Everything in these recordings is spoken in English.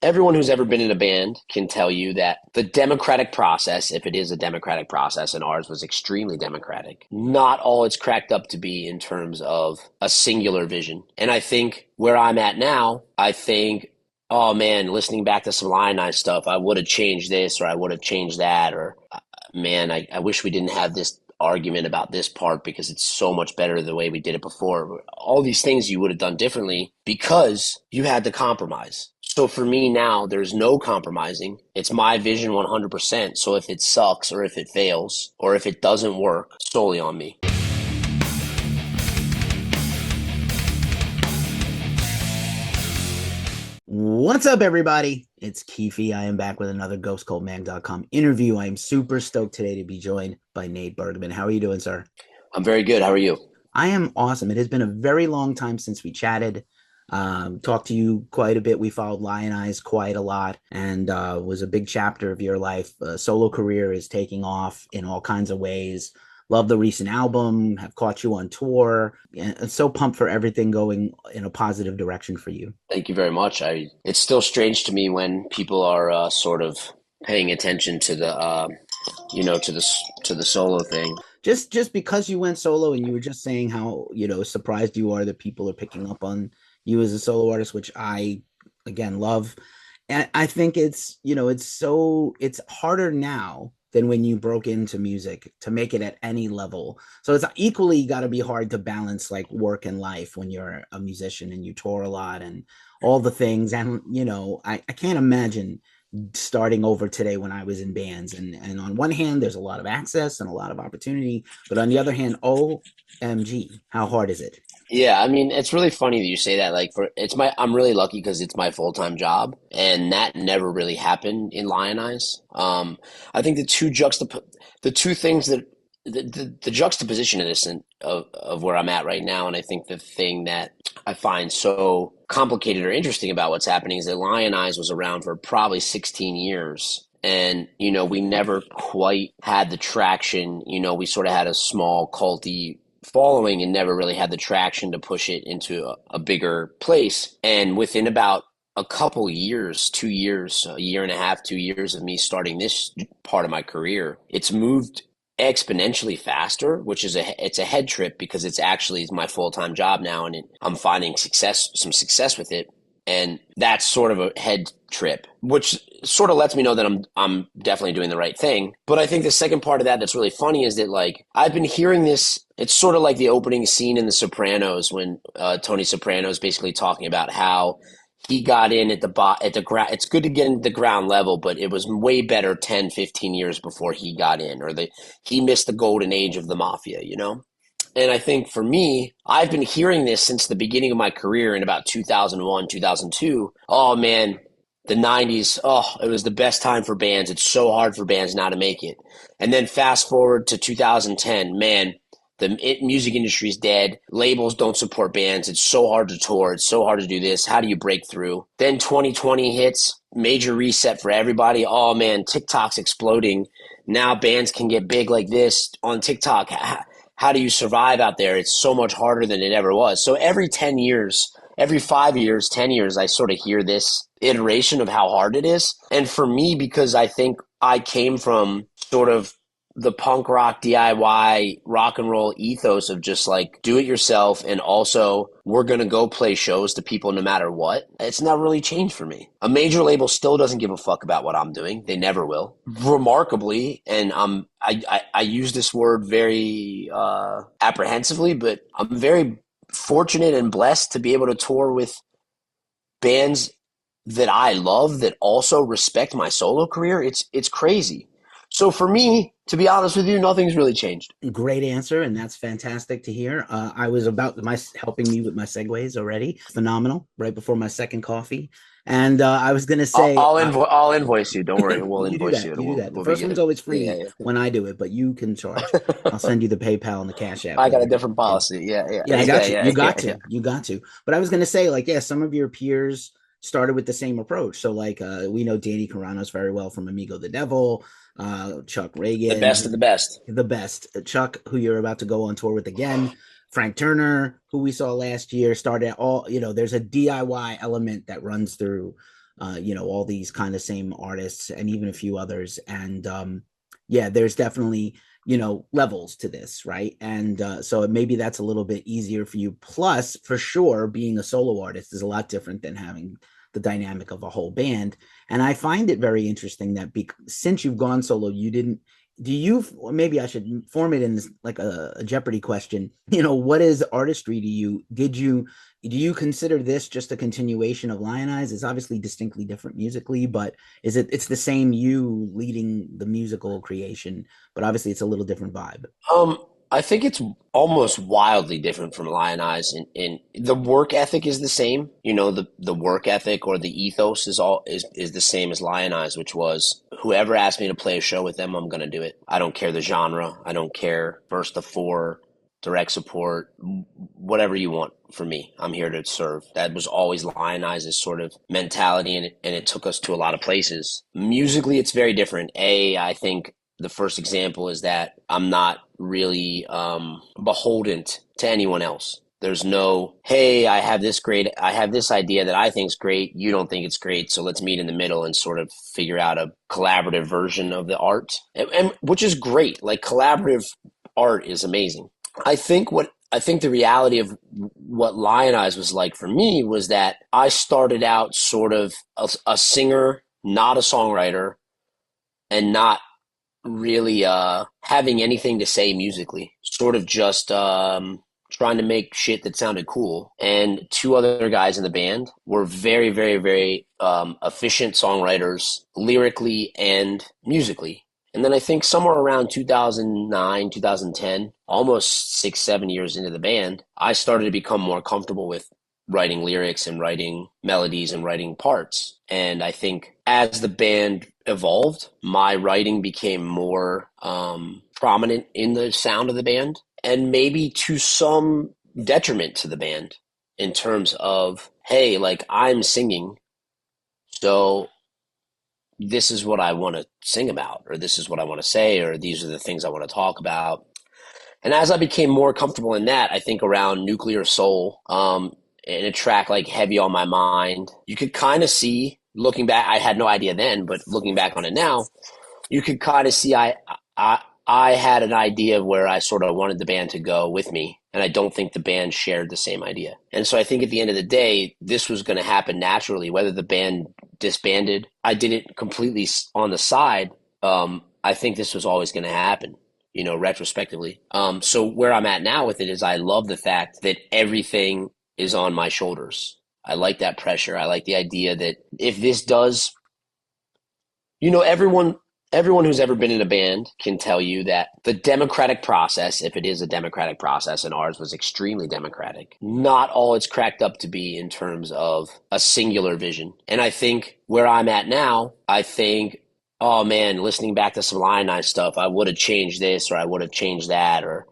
everyone who's ever been in a band can tell you that the democratic process, if it is a democratic process, and ours was extremely democratic, not all it's cracked up to be in terms of a singular vision. And I think where I'm at now, I think, oh man, listening back to some Lionize stuff, I would have changed this or I would have changed that, or man, I wish we didn't have this argument about this part because it's so much better the way we did it before. All these things you would have done differently because you had to compromise. So for me now, there's no compromising. It's my vision 100%. So if it sucks or if it fails or if it doesn't work, solely on me. What's up, everybody? It's Keefy. I am back with another GhostCultMag.com interview. I am super stoked today to be joined by Nate Bergman. How are you doing, sir? I'm very good. How are you? I am awesome. It has been a very long time since we chatted. Talked to you quite a bit. We followed Lionize quite a lot, and was a big chapter of your life. Solo career is taking off in all kinds of ways. Love the recent album, have caught you on tour, and so pumped for everything going in a positive direction for you. Thank you very much. It's still strange to me when people are sort of paying attention to the solo thing. Just because you went solo, and you were just saying how, surprised you are that people are picking up on you as a solo artist, which I again love. And I think it's harder now than when you broke into music to make it at any level. So it's equally got to be hard to balance like work and life when you're a musician and you tour a lot and all the things. And I can't imagine starting over today when I was in bands. And on one hand, there's a lot of access and a lot of opportunity, but on the other hand, OMG, how hard is it? Yeah, I mean, it's really funny that you say that. I'm really lucky because it's my full-time job, and that never really happened in Lionize. I think the two things that the juxtaposition of this of where I'm at right now, and I think the thing that I find so complicated or interesting about what's happening is that Lionize was around for probably 16 years. And, we never quite had the traction. We sort of had a small culty following and never really had the traction to push it into a bigger place. And within about a couple years, 2 years, a year and a half, 2 years of me starting this part of my career, it's moved exponentially faster, which is it's a head trip because it's actually my full-time job now, and I'm finding some success with it. And that's sort of a head trip, which sort of lets me know that I'm definitely doing the right thing. But I think the second part of that that's really funny is that, like, I've been hearing this. It's sort of like the opening scene in The Sopranos when Tony Soprano is basically talking about how he got in at the ground. It's good to get into the ground level, but it was way better 10, 15 years before he got in, or he missed the golden age of the mafia, And I think for me, I've been hearing this since the beginning of my career in about 2001, 2002. Oh man, the 90s, oh, it was the best time for bands. It's so hard for bands now to make it. And then fast forward to 2010, man, the music industry is dead. Labels don't support bands. It's so hard to tour. It's so hard to do this. How do you break through? Then 2020 hits, major reset for everybody. Oh man, TikTok's exploding. Now bands can get big like this on TikTok. How do you survive out there? It's so much harder than it ever was. So every 10 years, every 5 years, 10 years, I sort of hear this iteration of how hard it is. And for me, because I think I came from sort of the punk rock DIY rock and roll ethos of just like do it yourself, and also we're going to go play shows to people no matter what. It's not really changed for me. A major label still doesn't give a fuck about what I'm doing. They never will. Remarkably, and I use this word very apprehensively, but I'm very fortunate and blessed to be able to tour with bands that I love that also respect my solo career. It's crazy. So for me, to be honest with you, nothing's really changed. Great answer, and that's fantastic to hear. I was about helping me with my segues already. Phenomenal. Right before my second coffee, and I was going to say, I'll invoice you. Don't worry, we'll you do invoice that. you. You do that. The We'll be first one's good. always free Yeah. when I do it, but you can charge. I'll send you the PayPal and the Cash App. I got a different policy. Yeah. Yeah, I got you. Yeah, You got yeah. to. You got to. But I was going to say, like, yeah, some of your peers started with the same approach. So, like, we know Danny Carano's very well from Amigo the Devil, Chuck Ragan, The best of the best. the best. Chuck, who you're about to go on tour with again. Frank Turner, who we saw last year, started all, there's a DIY element that runs through all these kind of same artists and even a few others. And yeah, there's definitely, levels to this, right? And so maybe that's a little bit easier for you. Plus, for sure, being a solo artist is a lot different than having the dynamic of a whole band. And I find it very interesting that since you've gone solo, you didn't do you maybe I should form it in this like a Jeopardy question. What is artistry to you? Do you consider this just a continuation of Lionize? It's obviously distinctly different musically, but it's the same you leading the musical creation, but obviously it's a little different vibe. Um, I think it's almost wildly different from Lionize. In the work ethic is the same. The work ethic or the ethos is the same as Lionize, which was whoever asked me to play a show with them, I'm gonna do it. I don't care the genre. I don't care first to four, direct support, whatever you want from me. I'm here to serve. That was always Lionize's sort of mentality, and it took us to a lot of places. Musically, it's very different. I think the first example is that I'm not really beholden to anyone else. There's no, hey, I have this idea that I think is great. You don't think it's great. So let's meet in the middle and sort of figure out a collaborative version of the art, and which is great. Like collaborative art is amazing. I think the reality of what Lionize was like for me was that I started out sort of a singer, not a songwriter, and not really having anything to say musically, sort of just trying to make shit that sounded cool. And two other guys in the band were very, very, very efficient songwriters, lyrically and musically. And then I think somewhere around 2009, 2010, almost 6, 7 years into the band, I started to become more comfortable with writing lyrics and writing melodies and writing parts. And I think as the band evolved, my writing became more prominent in the sound of the band, and maybe to some detriment to the band in terms of, hey, like I'm singing, so this is what I want to sing about, or this is what I want to say, or these are the things I want to talk about. And as I became more comfortable in that, I think around Nuclear Soul, in a track like Heavy on My Mind, you could kind of see, looking back, I had no idea then, but looking back on it now, you could kind of see I I had an idea of where I sort of wanted the band to go with me, and I don't think the band shared the same idea. And so I think at the end of the day, this was going to happen naturally, whether the band disbanded. I did it completely on the side. I think this was always going to happen, you know, retrospectively. So where I'm at now with it is I love the fact that everything is on my shoulders. I like that pressure. I like the idea that if this does, you know, everyone who's ever been in a band can tell you that the democratic process, if it is a democratic process, and ours was extremely democratic, not all it's cracked up to be in terms of a singular vision. And I think where I'm at now, I think, oh man, listening back to some Lionize stuff, I would have changed this or I would have changed that, or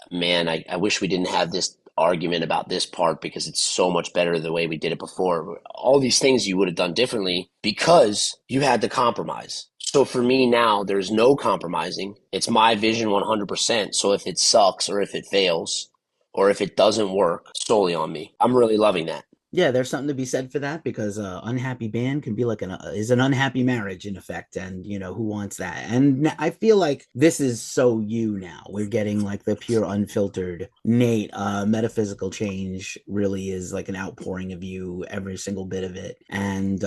man, I wish we didn't have this argument about this part because it's so much better the way we did it before. All these things you would have done differently because you had to compromise. So for me now, there's no compromising. It's my vision 100%. So if it sucks or if it fails or if it doesn't work, solely on me. I'm really loving that. Yeah, there's something to be said for that because unhappy band can be like is an unhappy marriage in effect, and who wants that? And I feel like this is so you now. We're getting like the pure unfiltered Nate. Metaphysical change really is like an outpouring of you, every single bit of it, and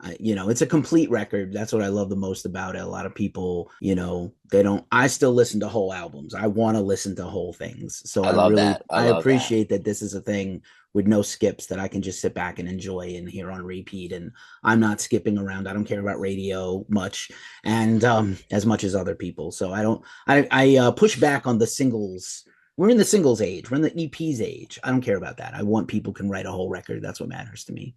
it's a complete record. That's what I love the most about it. A lot of people, they don't. I still listen to whole albums. I want to listen to whole things. So I love that. I I love that. appreciate that this is a thing with no skips that I can just sit back and enjoy and hear on repeat. And I'm not skipping around. I don't care about radio much, and as much as other people. So I don't. I push back on the singles. We're in the singles age. We're in the EPs age. I don't care about that. I want people can write a whole record. That's what matters to me.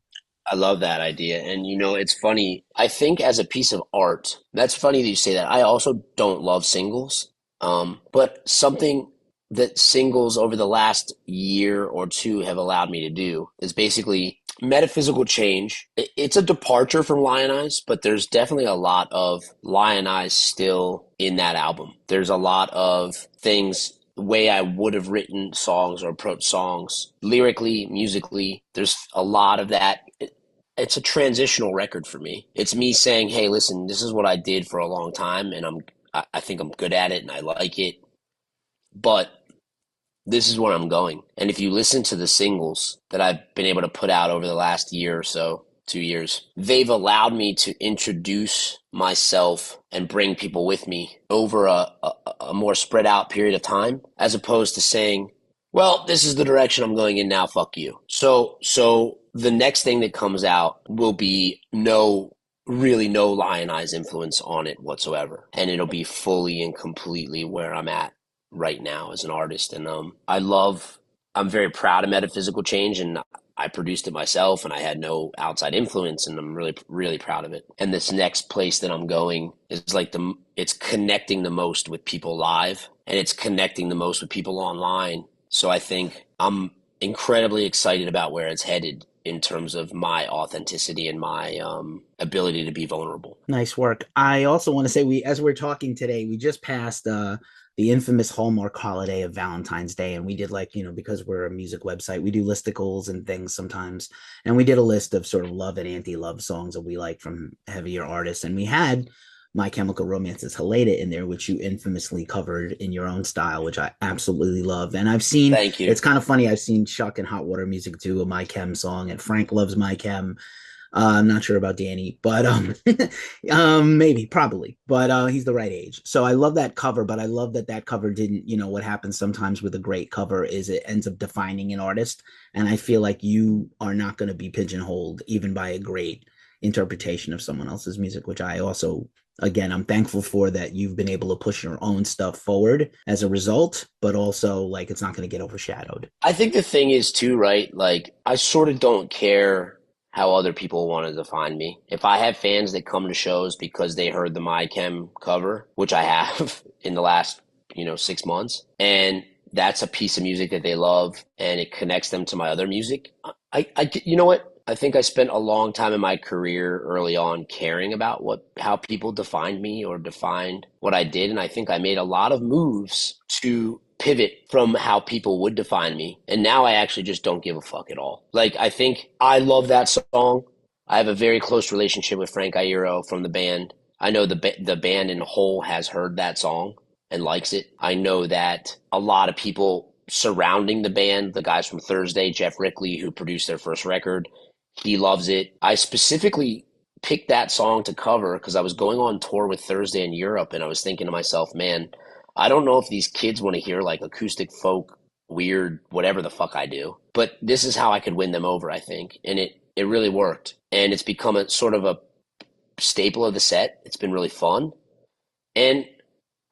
I love that idea. And you know, it's funny. I think as a piece of art, that's funny that you say that. I also don't love singles. But something that singles over the last year or two have allowed me to do is basically metaphysical change. It's a departure from Lionize, but there's definitely a lot of Lionize still in that album. There's a lot of things, the way I would have written songs or approached songs lyrically, musically. There's a lot of that it's a transitional record for me. It's me saying, "Hey, listen, this is what I did for a long time, and I think I'm good at it, and I like it, but this is where I'm going." And if you listen to the singles that I've been able to put out over the last year or so, 2 years, they've allowed me to introduce myself and bring people with me over a more spread out period of time, as opposed to saying, well, this is the direction I'm going in now, fuck you. So the next thing that comes out will be really no Lionize influence on it whatsoever. And it'll be fully and completely where I'm at right now as an artist. And I'm very proud of Metaphysical Change, and I produced it myself, and I had no outside influence, and I'm really, really proud of it. And this next place that I'm going is like it's connecting the most with people live, and it's connecting the most with people online. So I think I'm incredibly excited about where it's headed in terms of my authenticity and my ability to be vulnerable. Nice work. I also want to say as we're talking today, we just passed the infamous Hallmark holiday of Valentine's Day, and we did like, because we're a music website, we do listicles and things sometimes, and we did a list of sort of love and anti-love songs that we like from heavier artists, and we had My Chemical Romance's Helena in there, which you infamously covered in your own style, which I absolutely love. And Thank you. it's kind of funny, I've seen Chuck and Hot Water Music do a My Chem song, and Frank loves My Chem. I'm not sure about Danny, but maybe, probably, but he's the right age. So I love that cover, but I love that cover didn't, what happens sometimes with a great cover is it ends up defining an artist. And I feel like you are not going to be pigeonholed even by a great interpretation of someone else's music, which I also, again, I'm thankful for that you've been able to push your own stuff forward as a result, but also like it's not going to get overshadowed. I think the thing is too, right? Like I sort of don't care how other people want to define me. If I have fans that come to shows because they heard the My Chem cover, which I have in the last, 6 months, and that's a piece of music that they love and it connects them to my other music. You know what? I think I spent a long time in my career early on caring about how people defined me or defined what I did. And I think I made a lot of moves to pivot from how people would define me. And now I actually just don't give a fuck at all. Like, I think I love that song. I have a very close relationship with Frank Iero from the band. I know the band in whole has heard that song and likes it. I know that a lot of people surrounding the band, the guys from Thursday, Jeff Rickley, who produced their first record, he loves it. I specifically picked that song to cover because I was going on tour with Thursday in Europe, and I was thinking to myself, man, I don't know if these kids want to hear like acoustic folk, weird, whatever the fuck I do, but this is how I could win them over, I think. And it really worked. And it's become a sort of a staple of the set. It's been really fun. And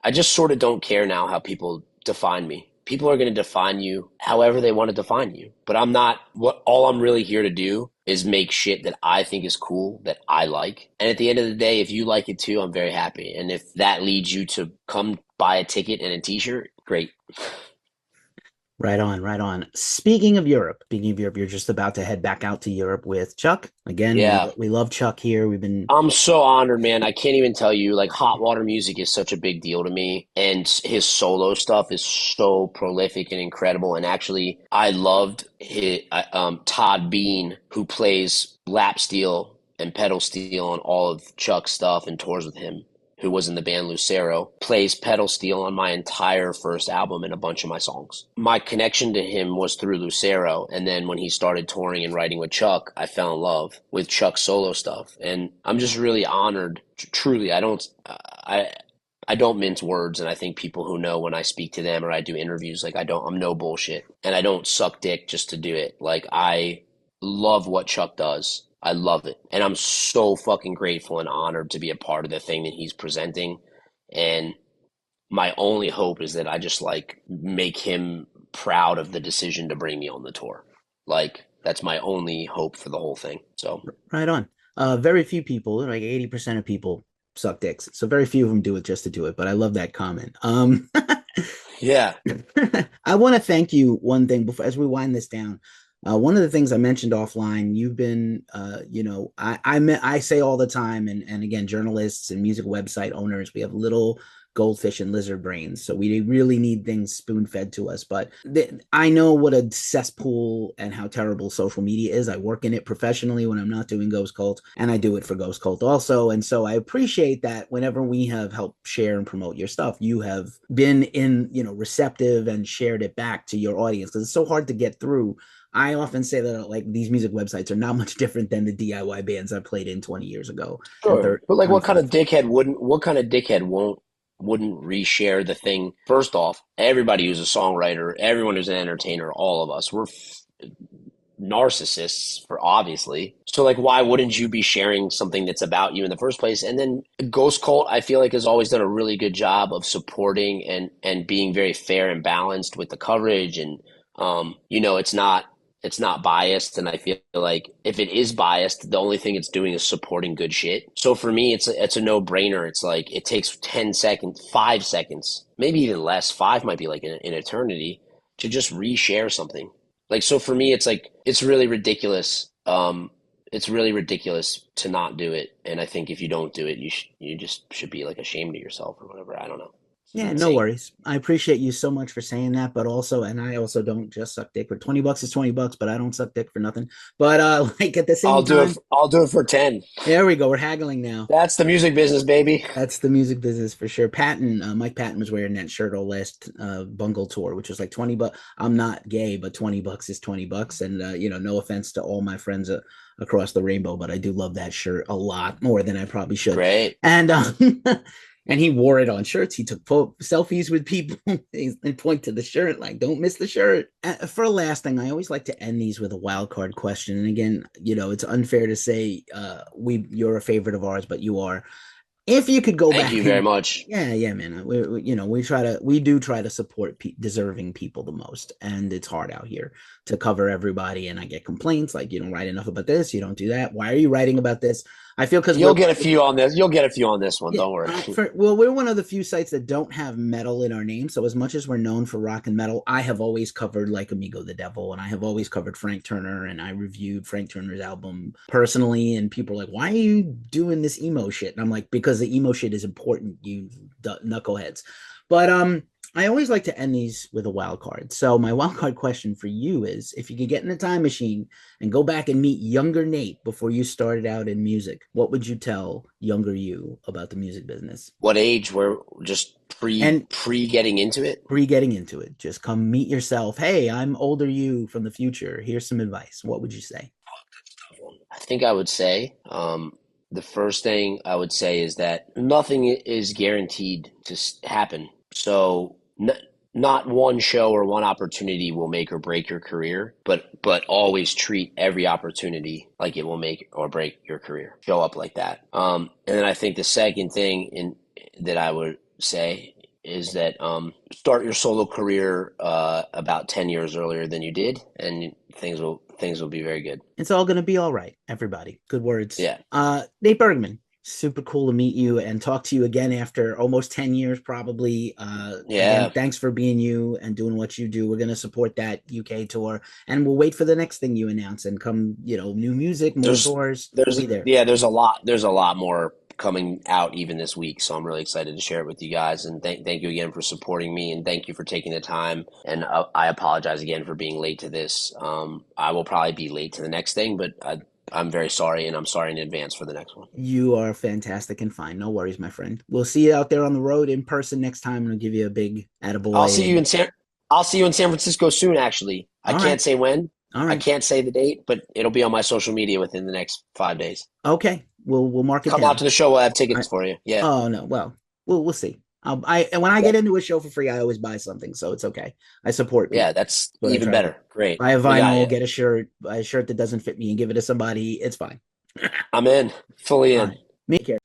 I just sort of don't care now how people define me. People are going to define you however they want to define you. But all I'm really here to do is make shit that I think is cool, that I like. And at the end of the day, if you like it too, I'm very happy. And if that leads you to come buy a ticket and a t-shirt, great. Right on, right on. Speaking of Europe, you're just about to head back out to Europe with Chuck. Again, Yeah. we love Chuck here. We've been I'm so honored, man. I can't even tell you, like, Hot Water Music is such a big deal to me. And his solo stuff is so prolific and incredible. And actually, I loved Todd Bean, who plays lap steel and pedal steel on all of Chuck's stuff and tours with him, who was in the band Lucero, plays pedal steel on my entire first album and a bunch of my songs. My connection to him was through Lucero, and then when he started touring and writing with Chuck, I fell in love with Chuck's solo stuff. And I'm just really honored. Truly, I don't mince words, and I think people who know when I speak to them or I do interviews, like I'm no bullshit, and I don't suck dick just to do it. Like I love what Chuck does. I love it. And I'm so fucking grateful and honored to be a part of the thing that he's presenting. And my only hope is that I just like make him proud of the decision to bring me on the tour. Like that's my only hope for the whole thing. So right on. Very few people, like 80% of people suck dicks. So very few of them do it just to do it, but I love that comment. yeah. I want to thank you one thing before as we wind this down. One of the things I mentioned offline, you've been, I say all the time, and again, journalists and music website owners, we have little goldfish and lizard brains, so we really need things spoon fed to us. But I know what a cesspool and how terrible social media is. I work in it professionally when I'm not doing Ghost Cult, and I do it for Ghost Cult also. And so I appreciate that whenever we have helped share and promote your stuff, you have been receptive and shared it back to your audience, because it's so hard to get through. I often say that like these music websites are not much different than the DIY bands I played in 20 years ago and Sure. But like, 25. what kind of dickhead wouldn't reshare the thing? First off, everybody who's a songwriter, everyone who's an entertainer, all of us, we're narcissists for obviously. So like, why wouldn't you be sharing something that's about you in the first place? And then Ghost Cult, I feel like, has always done a really good job of supporting and being very fair and balanced with the coverage. And it's not biased. And I feel like if it is biased, the only thing it's doing is supporting good shit. So for me, it's a no brainer. It's like it takes 10 seconds, 5 seconds, maybe even less. Five might be like an eternity to just reshare something. Like, so for me, it's like, it's really ridiculous. It's really ridiculous to not do it. And I think if you don't do it, you just should be like ashamed of yourself or whatever. I don't know. It's Yeah, no insane. worries. I appreciate you so much for saying that, but also, and I also don't just suck dick. But $20 is $20, but I don't suck dick for nothing. But like at the same time, I'll do it for 10. there we go. We're haggling now. That's the music business, baby. That's the music business for sure. Mike Patton was wearing that shirt all last Bungle tour, which was like 20 bucks. I'm not gay, but $20 is $20. And no offense to all my friends across the rainbow, but I do love that shirt a lot more than I probably should. Great. And and he wore it on shirts. He took selfies with people and point to the shirt like, "Don't miss the shirt." For a last thing, I always like to end these with a wild card question. And again, it's unfair to say you're a favorite of ours, but you are. If you could go Thank back you very and much. yeah, man, we do try to support deserving people the most, and it's hard out here to cover everybody. And I get complaints like, you don't write enough about this, you don't do that. Why are you writing about this? I feel because You'll get a few on this. You'll get a few on this one. yeah, Don't worry. we're one of the few sites that don't have metal in our name. So as much as we're known for rock and metal, I have always covered like Amigo the Devil, and I have always covered Frank Turner, and I reviewed Frank Turner's album personally. And people are like, "Why are you doing this emo shit?" And I'm like, "Because the emo shit is important, you knuckleheads." But I always like to end these with a wild card. So my wild card question for you is, if you could get in a time machine and go back and meet younger Nate before you started out in music, what would you tell younger you about the music business? What age? We're just And pre getting into it. pre getting into it, just come meet yourself. Hey, I'm older you from the future. Here's some advice. What would you say? I think I would say the first thing I would say is that nothing is guaranteed to happen. So not one show or one opportunity will make or break your career, but always treat every opportunity like it will make or break your career. Show up like that. And then I think the second thing that I would say is that start your solo career about 10 years earlier than you did, and things will be very good. It's all going to be all right, everybody. Good words. Yeah. Nate Bergman, super cool to meet you and talk to you again after almost 10 years, probably. Again, Yeah. thanks for being you and doing what you do. We're going to support that UK tour, and we'll wait for the next thing you announce and come, new music, more There's tours. We'll there's be there. yeah, there's a lot more coming out even this week, so I'm really excited to share it with you guys. And thank you again for supporting me, and thank you for taking the time. And I apologize again for being late to this. I will probably be late to the next thing, but I'm very sorry, and I'm sorry in advance for the next one. You are fantastic and fine. No worries, my friend. We'll see you out there on the road in person next time, and I'll give you a big I'll attaboy. see you in San I'll see you in San Francisco soon, actually. I All right. can't say when, All I right. can't say the date, but it'll be on my social media within the next 5 days. Okay. We'll mark it Come out down. to the show. We'll have All tickets right. for you. Yeah. Oh no. Well, we'll see. And when I Yeah. get into a show for free, I always buy something, so it's okay. I support Yeah. people. That's That's what I even try to do. better. Great. Buy a We got vinyl, you. get a shirt, buy a shirt that doesn't fit me, and give it to somebody. It's fine. I'm in. Fully All in. right. Take care.